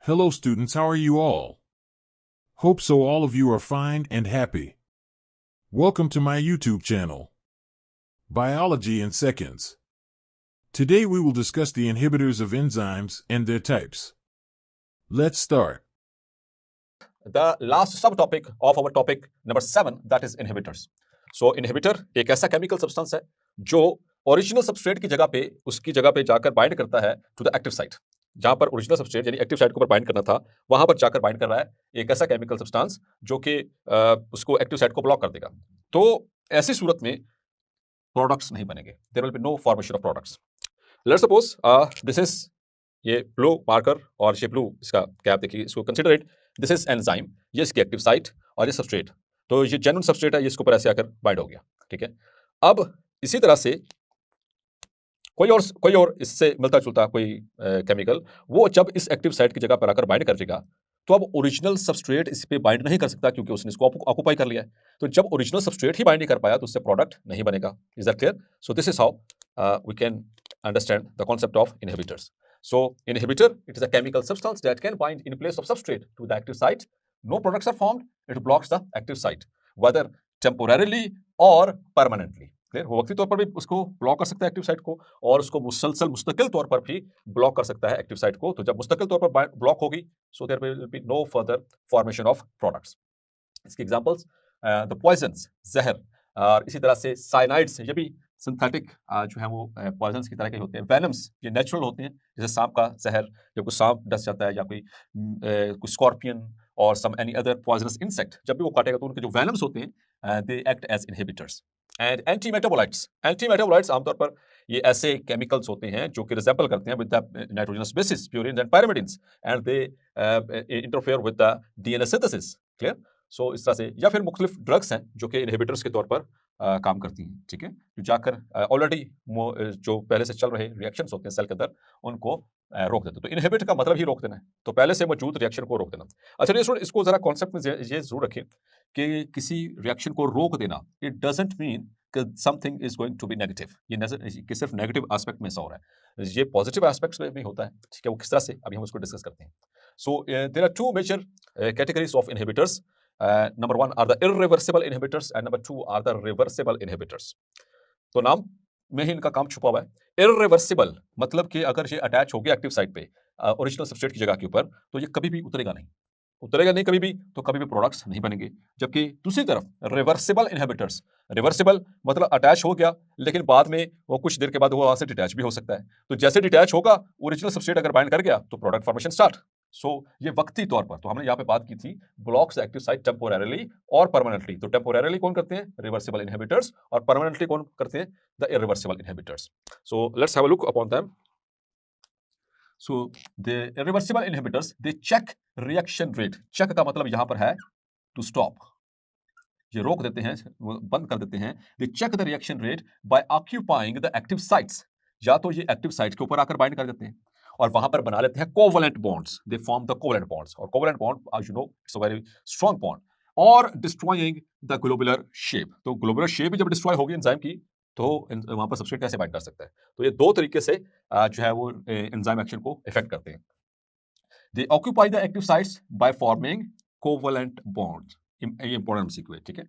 Hello students, how are you all? Hope so all of you are fine and happy. Welcome to my YouTube channel, Biology in Seconds. Today we will discuss the inhibitors of enzymes and their types. Let's start. The last subtopic of our topic number 7, that is inhibitors. So inhibitor एक ऐसा chemical substance है जो original substrate की जगह पे उसकी जगह पे जाकर बाइंड करता है to the active site. जहां पर ओरिजिनल सबस्ट्रेट यानी एक्टिव साइट के ऊपर बाइंड करना था वहां पर जाकर बाइंड कर रहा है एक ऐसा केमिकल सब्सटेंस जो कि उसको एक्टिव साइट को ब्लॉक कर देगा। तो ऐसी सूरत में प्रोडक्ट्स नहीं बनेंगे, there will be no formation of products. Let's suppose this is ये ब्लू मार्कर और ये ब्लू इसका कैप देखिए, इसको consider it this is enzyme, ये इसकी एक्टिव साइट और ये सबस्ट्रेट, तो ये जेन्युइन सबस्ट्रेट है, ये इसके ऊपर ऐसे आकर बाइंड हो गया। ठीक है, अब इसी तरह से कोई और इससे मिलता जुलता कोई केमिकल वो जब इस एक्टिव साइट की जगह पर आकर बाइंड कर देगा तो अब ओरिजिनल सबस्ट्रेट इस पे बाइंड नहीं कर सकता क्योंकि उसने इसको ऑक्यूपाई कर लिया है। तो जब ओरिजिनल सबस्ट्रेट ही बाइंड नहीं कर पाया तो उससे प्रोडक्ट नहीं बनेगा। Is that clear? So this is how we can understand the concept of inhibitors. So inhibitor, it is a chemical substance that can bind in place of substrate to the active site. No products are formed. It blocks the active site, whether temporarily or permanently. Clear? वो वक्ती तौर पर भी उसको block कर सकता है active site को और उसको मुस्तकिल तौर पर भी ब्लॉक कर सकता है एक्टिव साइट को। तो जब मुस्तकिल तौर पर ब्लॉक होगी, so there will be no further formation of products. इसकी एग्जांपल्स द पॉइजन्स, जहर, और इसी तरह से साइनाइड्स, ये भी सिंथेटिक जो है वो पॉइजन्स की तरह के होते हैं। वेनम्स ये नेचुरल होते हैं, जैसे सांप का जहर, जब कोई सांप डस जाता है या कोई स्कॉर्पियन और some any other poisonous insect जब भी वो काटेगा तो उनके जो वेनम्स होते हैं they act as inhibitors. And anti metabolites आमतौर पर ये ऐसे केमिकल्स होते हैं जो कि रिजेंबल करते हैं with the nitrogenous bases, purines and pyrimidines, and they interfere with the DNA synthesis. Clear? So इस तरह से, या फिर मुख्तलिफ ड्रग्स हैं जो कि इनहिबिटर्स के तौर पर काम करती हैं। ठीक है, जो जाकर ऑलरेडी जो पहले से चल रहे रिएक्शंस होते हैं सेल के अंदर उनको रोक देते हैं। तो इनहिबिट का मतलब ही रोक देना है, तो पहले से मौजूद रिएक्शन को रोक देना। अच्छा ये सुन, इसको जरा कॉन्सेप्ट में ये जरूर रखें कि किसी रिएक्शन को रोक देना इट डजंट मीन कि something is going to be negative. ये सिर्फ नेगेटिव एस्पेक्ट में ऐसा हो रहा है, ये पॉजिटिव एस्पेक्ट्स में भी होता है। ठीक है, वो किस तरह से अभी हम उसको डिस्कस करते हैं। So there are two major categories of inhibitors. Number 1 are the irreversible inhibitors and number 2 are the reversible inhibitors. तो नाम में ही इनका काम छुपा हुआ है। Irreversible मतलब कि अगर ये अटैच हो गया एक्टिव साइट पे ओरिजिनल सबस्ट्रेट की जगह के ऊपर तो ये कभी भी उतरेगा नहीं कभी भी, तो कभी भी प्रोडक्ट्स नहीं बनेंगे। जबकि दूसरी तरफ रिवर्सिबल इनहिबिटर्स, रिवर्सिबल मतलब अटैच हो गया लेकिन बाद में वो कुछ देर के बाद वो वहां से डिटैच भी हो सकता है। तो जैसे डिटैच होगा ओरिजिनल सबस्ट्रेट अगर बाइंड कर गया तो प्रोडक्ट फॉर्मेशन स्टार्ट। सो ये वक्ती तौर पर, तो हमने यहाँ पे बात की थी ब्लॉक्स एक्टिव साइट टेम्पोररीली और परमानेंटली। तो टेम्पोररीली कौन करते हैं? रिवर्सिबल इनहिबिटर्स, और परमानेंटली कौन करते हैं? The irreversible inhibitors. So let's have a look upon them. So the irreversible inhibitors, they check reaction rate. check का मतलब यहाँ पर है to stop, ये रोक देते हैं, बंद कर देते हैं। They check the reaction rate by occupying the active sites. या तो ये एक्टिव साइट के ऊपर आकर बाइंड कर देते हैं और वहां पर बना लेते हैं covalent bonds. They form the covalent bonds, और covalent bond as you know it's a very strong bond, और डिस्ट्रॉइंग द ग्लोबुलर शेप। तो ग्लोबुलर शेप जब डिस्ट्रॉय होगी एंजाइम की तो वहां पर सबस्ट्रेट कैसे बाइंड कर सकता है? तो ये दो तरीके से जो है वो एंजाइम एक्शन को इफेक्ट करते हैं। They occupy the active sites by forming covalent bonds. ये इंपॉर्टेंट सीक्वेंस। ठीक है,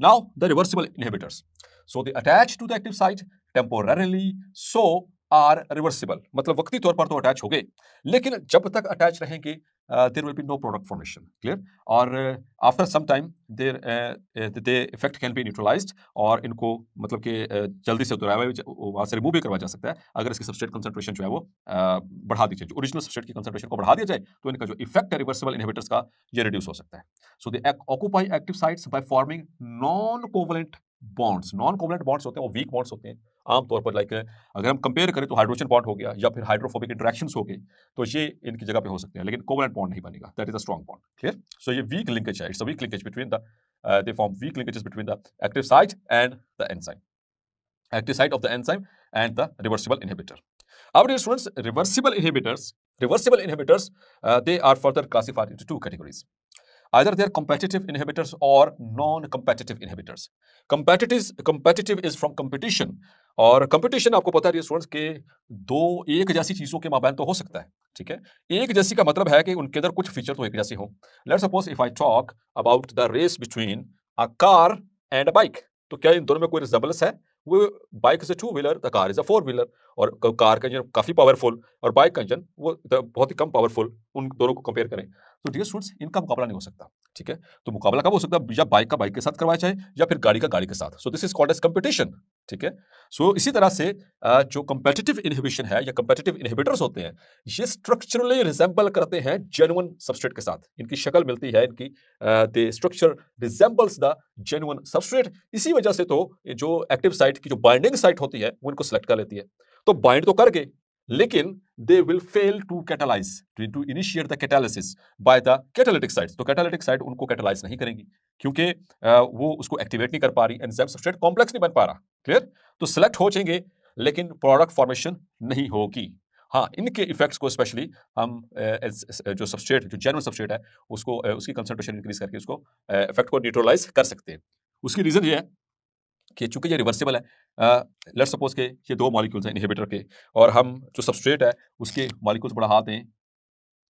now the reversible inhibitors, so they attach to the active site temporarily, so are reversible मतलब वक्ती तौर पर तो अटैच हो गए लेकिन जब तक अटैच रहेंगे there will be no product formation. Clear? और after some time they effect can be neutralised, और इनको मतलब कि जल्दी से उतराया वहां से रिमूव भी करवा जा सकता है अगर इसकी सबस्ट्रेट कंसंट्रेशन जो है वो बढ़ा दी जाए, जो ओरिजिनल सबस्ट्रेट की कंसंट्रेशन को बढ़ा दिया जाए तो इनका जो इफेक्ट है रिवर्सिबल इनहिबिटर्स का ये रिड्यूस हो सकता है। So they occupy active sites by forming non covalent bonds. Non covalent bonds होते हैं वो वीक बॉन्ड्स होते हैं आमतौर पर, लाइक अगर हम कंपेयर करें तो हाइड्रोजन बॉन्ड हो गया या फिर हाइड्रोफोबिक इंटरेक्शंस हो गए तो ये इनकी जगह पे हो सकते हैं, लेकिन कोवलेंट बॉन्ड नहीं बनेगा। That is a strong bond. Clear? So ये वीक लिंकेज है, it's a weak linkage between the they form weak linkages between the active site and the enzyme, active site of the enzyme and the reversible inhibitor. Our dear students, reversible inhibitors, they are further classified into two categories. Either they are competitive inhibitors or non-competitive inhibitors. Competitive is from competition, और competition आपको पता है students के दो एक जैसी चीजों के माबैन तो हो सकता है, ठीक है। एक जैसी का मतलब है कि उनके अंदर कुछ फीचर तो एक जैसे हो। Let's suppose if I talk about the race between a car and a bike, तो क्या इन दोनों में कोई रिजेम्बलेंस है? वो bike is a two wheeler, the car is a four wheeler. और कार का इंजन काफी पावरफुल और बाइक का इंजन वो बहुत ही कम पावरफुल, उन दोनों को कंपेयर करें तो डियर स्टूडेंट्स इनका मुकाबला नहीं हो सकता, ठीक है। तो मुकाबला कब हो सकता है? या बाइक का बाइक के साथ करवाया जाए या फिर गाड़ी का गाड़ी के साथ। So this is called as competition, ठीक है। सो इसी तरह से जो कंपेटिटिव इनहिबिशन है या कंपेटिटिव इनहिबिटर्स होते हैं, ये स्ट्रक्चरली रिजेंबल करते हैं जेन्युइन सबस्ट्रेट के साथ। इनकी शक्ल मिलती है, इनकी the structure resembles the genuine substrate. इसी वजह से तो ये जो एक्टिव साइट की जो बाइंडिंग साइट होती है वो इनको सेलेक्ट कर लेती है। तो बाइंड तो कर गए, लेकिन they will fail to catalyse, to initiate the catalysis by the catalytic sites. तो कैटालिटिक साइट उनको कैटालाइज नहीं करेंगी क्योंकि वो उसको एक्टिवेट नहीं कर पा रही, एंजाइम सबस्ट्रेट कॉम्प्लेक्स नहीं बन पा रहा। क्लियर? तो सिलेक्ट हो जाएंगे लेकिन प्रोडक्ट फॉर्मेशन नहीं होगी। हाँ, इनके इफेक्ट्स को स्पेशली हम जो सबस्ट्रेट, जो जेन्युइन सबस्ट्रेट है उसको उसकी कंसंट्रेशन इंक्रीज करके उसको इफेक्ट को न्यूट्रलाइज कर सकते हैं। उसकी रीजन ये है कि चूंकि ये रिवर्सिबल है, लेट्स सपोज के ये दो मॉलिक्यूल्स हैं इनहिबिटर के, और हम जो सबस्ट्रेट है उसके मॉलिक्यूल्स बढ़ा दें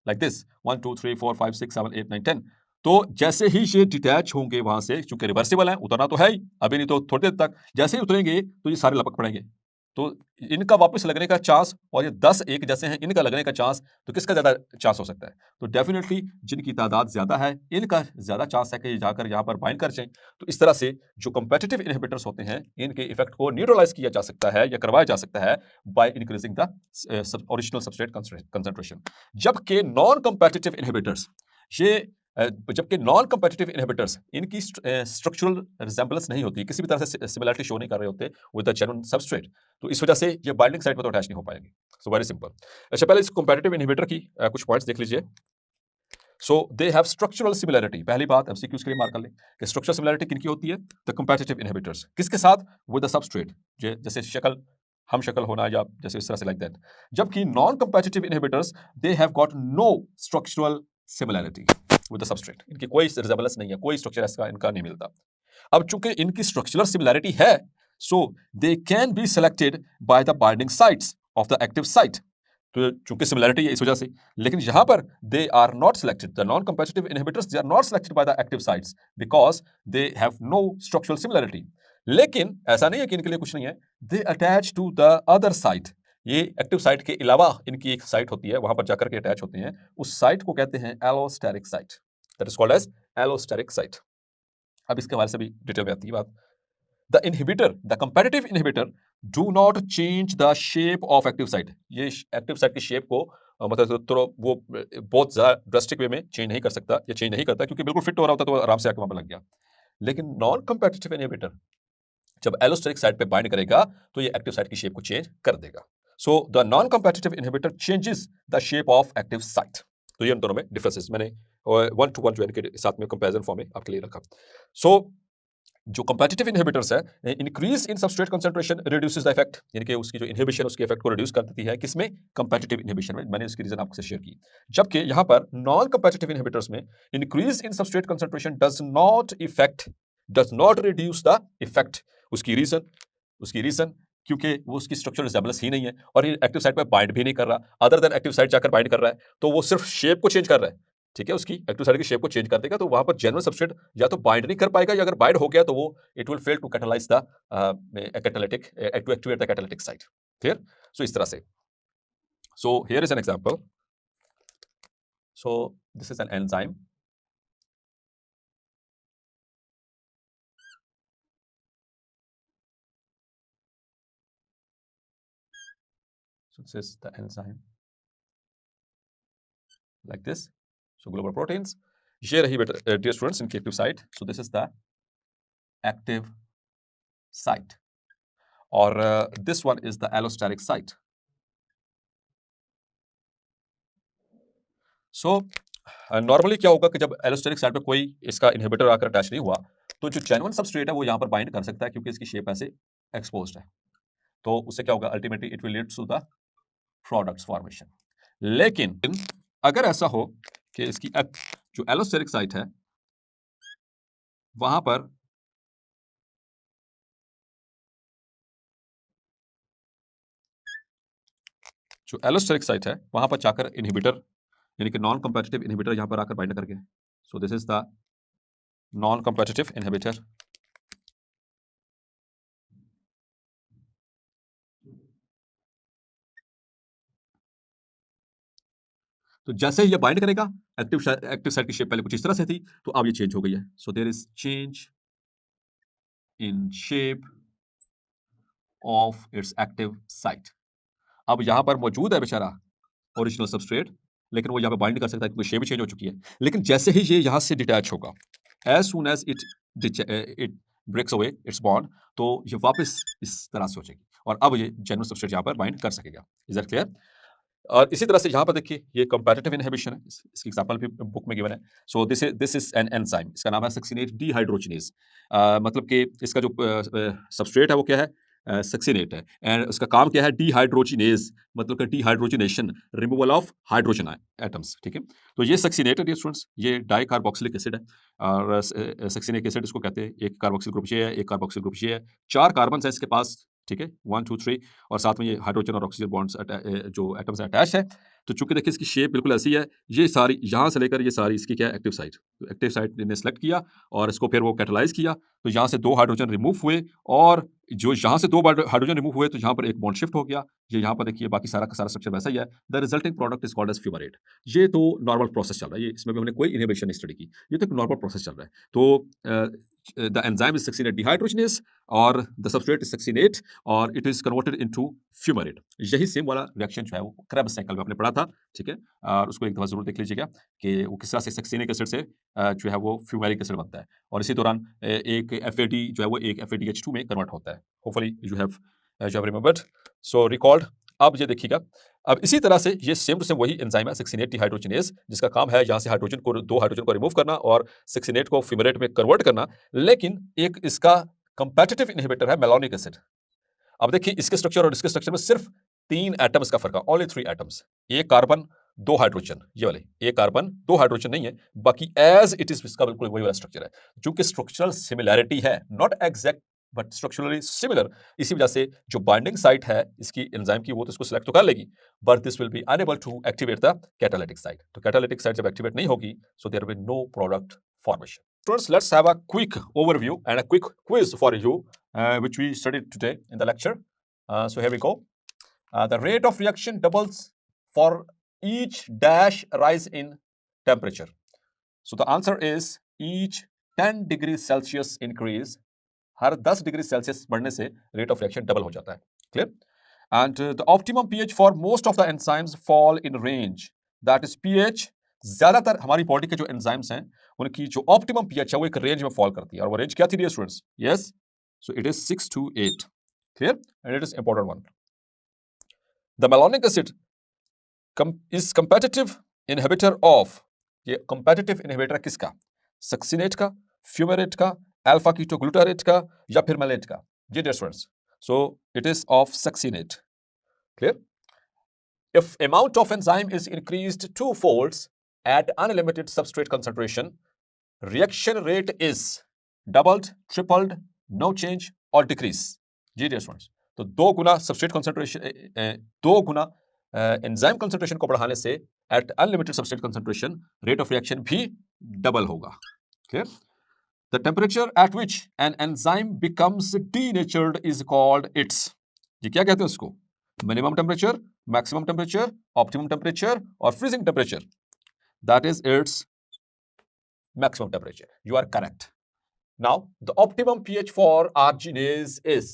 लाइक दिस 1 2 3 4 5 6 7 8 9 10। तो जैसे ही ये डिटैच होंगे वहां से, चूंकि रिवर्सिबल है, उतरना तो है ही अभी, नहीं तो थोड़ी देर तक जैसे ही उतरेंगे तो ये सारे लपक पड़ेंगे। तो इनका वापस लगने का चांस, और ये 10 एक जैसे हैं, इनका लगने का चांस, तो किसका ज्यादा चांस हो सकता है? तो डेफिनेटली जिनकी तादाद ज्यादा है इनका ज्यादा चांस है कि ये जाकर यहाँ पर बाइंड कर जाएं। तो इस तरह से जो कंपेटिटिव इनहिबिटर्स होते हैं इनके इफेक्ट को न्यूट्रलाइज किया जा सकता है या करवाया जा सकता है by increasing the original substrate concentration. जबकि नॉन कंपेटिटिव इनहिबिटर्स, ये जबकि नॉन कंपेटिटिव इनहिबिटर्स इनकी स्ट्रक्चरल रिजेंबलेंस नहीं होती, किसी भी तरह से सिमिलरिटी शो नहीं कर रहे होते विद द जेन्युइन सबस्ट्रेट। तो इस वजह से ये बाइंडिंग साइट पर तो अटैच नहीं हो पाएंगे। So very simple. अच्छा, पहले इस कंपेटिटिव इनहिबिटर की कुछ पॉइंट्स देख लीजिए। सो दे हैव स्ट्रक्चरल सिमिलरिटी। पहली बात एमसीक्यूज के लिए मार्क कर लें कि स्ट्रक्चरल सिमिलरिटी किनकी होती है? The competitive inhibitors. किसके साथ? With the substrate. जैसे शक्ल, हम शक्ल होना, या जैसे इस तरह से लाइक दैट। जबकि non competitive inhibitors they have got no structural similarity with the substrate. इनकी कोई रिजेंबलेंस नहीं है, कोई स्ट्रक्चर ऐसा इनका नहीं मिलता। अब चूंकि इनकी स्ट्रक्चरल सिमिलरिटी है, so they can be selected by the binding sites of the active site. तो चूंकि सिमिलरिटी है इस वजह से, लेकिन यहां पर they are not selected, the non competitive inhibitors they are not selected by the active sites because they have no structural similarity. लेकिन ऐसा नहीं है कि इनके लिए कुछ नहीं है, they attach to the other site. ये एक्टिव साइट के अलावा इनकी एक साइट होती है, वहां पर जाकर के अटैच होते हैं। उस साइट को कहते हैं allosteric site, that is called as allosteric site. अब इसके हवाले से भी डिटेल में आती है बात। The inhibitor, the competitive inhibitor, do not change the shape of active site. ये एक्टिव साइट की शेप को मतलब तो वो बहुत ज्यादा ड्रास्टिक वे में चेंज नहीं कर सकता, या चेंज नहीं करता, क्योंकि बिल्कुल फिट हो रहा होता तो आराम से आके वहां पर लग गया। लेकिन नॉन कंपेटिटिव इनहिबिटर जब एलोस्टेरिक साइट पे बाइंड करेगा तो ये एक्टिव साइट की शेप को चेंज कर देगा। So the non competitive inhibitor changes the shape of active site. तो ये इन दोनों में डिफरेंसेस मैंने 1 to 1 जो के साथ में कंपैरिजन फॉर्म में आपके लिए रखा। सो जो कंपेटिटिव इनहिबिटर्स है, increase in substrate concentration reduces the effect, यानी कि उसकी जो इनहिबिशन उसके इफेक्ट को रिड्यूस कर देती है। किसमें? कंपेटिटिव इनहिबिशन में। मैंने इसकी रीजन आपसे शेयर की। जबकि यहां पर नॉन कंपेटिटिव इनहिबिटर्स में increase in substrate concentration does not reduce the effect. उसकी रीजन क्योंकि वो उसकी स्ट्रक्चरल रिजेंबलेंस ही नहीं है, और ये एक्टिव साइट पर बाइंड भी नहीं कर रहा, अदर देन एक्टिव साइट जाकर बाइंड कर रहा है, तो वो सिर्फ शेप को चेंज कर रहा है। ठीक है, उसकी एक्टिव साइट की शेप को चेंज कर देगा, तो वहां पर जेन्युइन सबस्ट्रेट या तो बाइंड नहीं कर पाएगा, या अगर बाइंड हो गया तो वो it will fail to catalyse the catalytic to activate the catalytic site. Clear? So इस तरह से, so here is an example. So this is an enzyme. So this is the enzyme like this. So global proteins. ये रही बेटा dear students इनकी active site. So this is the active site, और this one is the allosteric site. So normally क्या होगा कि जब allosteric site पे कोई इसका इनहिबिटर आकर अटैच नहीं हुआ, तो जो जेन्युइन सबस्ट्रेट है वो यहाँ पर बाइंड कर सकता है, क्योंकि इसकी शेप ऐसे एक्सपोज्ड है। तो उससे क्या होगा? Ultimately it will lead to the products formation. लेकिन अगर ऐसा हो कि इसकी जो एलोस्टेरिक साइट है वहां पर जो एलोस्टेरिक साइट है वहां पर जाकर इनहिबिटर यानी कि नॉन कॉम्पिटिटिव इनहिबिटर यहां पर आकर बाइंड कर गया। सो this is the non competitive inhibitor. तो जैसे ही ये बाइंड करेगा, एक्टिव साइट की शेप पहले कुछ इस तरह से थी, तो अब ये चेंज हो गई है। So there is change in shape of its active site. अब यहां पर मौजूद है बेचारा ओरिजिनल सबस्ट्रेट, लेकिन वो यहाँ पे बाइंड कर सकता है क्योंकि शेप भी चेंज हो चुकी है। लेकिन जैसे ही ये यहाँ से डिटैच होगा, as soon as it breaks away its bond, तो ये वापस इस तरह से हो जाएगी और अब ये जेन्युइन सबस्ट्रेट यहाँ पर बाइंड कर सकेगा। Is that clear? और इसी तरह से यहाँ पर देखिए ये कंपैरेटिव इनहिबिशन है, इसकी एग्जांपल भी बुक में गिवन है। सो दिस इज एन एंजाइम, इसका नाम है सक्सिनेट डिहाइड्रोजिनेज। मतलब कि इसका जो सबस्ट्रेट है वो क्या है? सक्सिनेट है, एंड उसका काम क्या है? डिहाइड्रोजिनेज, मतलब कि dehydrogenation, removal of hydrogen atoms. ठीक है, तो ये सक्सिनेट है स्टूडेंट्स, ये डाई कार्बोक्सिलिक एसिड है और सक्सिनिक एसिड इसको कहते हैं। एक कार्बोक्सिल ग्रुप ये है, एक कार्बोक्सिल ग्रुप ये है, 4 कार्बन है इसके पास। ठीक है, 1 2 3, और साथ में ये हाइड्रोजन और ऑक्सीजन बॉन्ड्स जो एटम्स अटैच है। तो चूंकि देखिए इसकी शेप बिल्कुल ऐसी है, ये सारी यहाँ से लेकर ये सारी इसकी क्या है? Active site. तो एक्टिव साइट ने सेलेक्ट किया और इसको फिर वो कैटलाइज किया, तो यहाँ से 2 हाइड्रोजन रिमूव हुए, और जो यहाँ से 2 हाइड्रोजन रिमूव हुए तो यहाँ पर एक बॉन्ड शिफ्ट हो गया। ये यहाँ पर देखिए बाकी सारा का सारा स्ट्रक्चर वैसा ही है। The resulting product is called as fumarate. ये तो नॉर्मल प्रोसेस चल रहा है, ये इसमें भी हमने कोई इनहिबिशन नहीं स्टडी की, ये तो एक नॉर्मल प्रोसेस चल रहा है। तो the enzyme is succinate dehydrogenase और the substrate is succinate और it is converted into fumarate। यही सेम वाला रिएक्शन जो है वो Krebs साइकिल में आपने पढ़ा था। ठीक है, और उसको एक दफा जरूर देख लीजिएगा कि वो किस तरह से सक्सिनिक एसिड से जो है वो फ्यूमेरिक एसिड बनता है, और इसी दौरान एक FAD जो है वो एक FADH2 में कन्वर्ट होता है। Hopefully you have remembered, so recalled. अब ये देखिएगा, अब इसी तरह से ये सेम टू सेम वही एंजाइम है सक्सिनेट डिहाइड्रोजिनेज, जिसका काम है यहाँ से हाइड्रोजन को 2 हाइड्रोजन को रिमूव करना और सक्सिनेट को फ्यूमेरेट में कन्वर्ट करना। लेकिन एक इसका कंपेटिटिव इनहिबिटर है मेलोनिक एसिड। अब देखिए इसके स्ट्रक्चर और इसके स्ट्रक्चर में सिर्फ 3 एटम्स का फर्क है, ओनली 3 एटम्स। एक कार्बन 2 हाइड्रोजन, ये वाले एक कार्बन 2 हाइड्रोजन नहीं है, बाकी एज इट इज इसका बिल्कुल वही वाला स्ट्रक्चर है। चूंकि स्ट्रक्चरल सिमिलैरिटी है, not exact but structurally similar, इसी वजह से जो बाइंडिंग साइट है इसकी एंजाइम की वो तो इसको सिलेक्ट तो कर लेगी, but this will be unable to activate the catalytic site. तो कैटालिटिक साइट जब एक्टिवेट नहीं होगी, so there will be no product formation. Students, let's have a quick overview and a quick quiz for you, which we studied today in the lecture. So here we go. The rate of reaction doubles for each dash rise in temperature. So the answer is each 10 degrees Celsius increase. Her 10 degree Celsius बढ़ने से rate of reaction double हो जाता है। Clear? And the optimum pH for most of the enzymes fall in range, that is pH. ज्यादातर हमारी body के जो enzymes हैं उनकी जो ऑप्टिमम पीएच है वो एक रेंज में फॉल करती है, और वो रेंज क्या थी dear students? Yes, so it is 6 to 8। Clear? And it is important one. The malonic acid is competitive inhibitor of, ये कंपेटिटिव इनहिबिटर किसका? सक्सिनेट का, फ्यूमेरेट का, अल्फा कीटोग्लूटारेट का, या फिर मैलेट का? जी dear students, so it is of succinate. Clear? If amount of enzyme is increased 2 folds at unlimited substrate concentration, reaction rate is doubled, tripled, no change or decrease। जी dear students, तो 2 गुना substrate concentration, 2 गुना enzyme concentration को बढ़ाने से at unlimited substrate concentration rate of reaction भी double होगा। Clear? The temperature at which an enzyme becomes denatured is called its, ये क्या कहते हैं उसको? Minimum temperature, maximum temperature, optimum temperature और freezing temperature? That is its maximum temperature. You are correct. Now, the optimum pH for arginase is,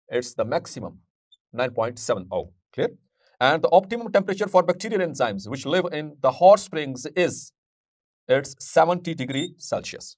it's the maximum 9.70. Clear? And the optimum temperature for bacterial enzymes which live in the hot springs is, it's 70 degrees Celsius.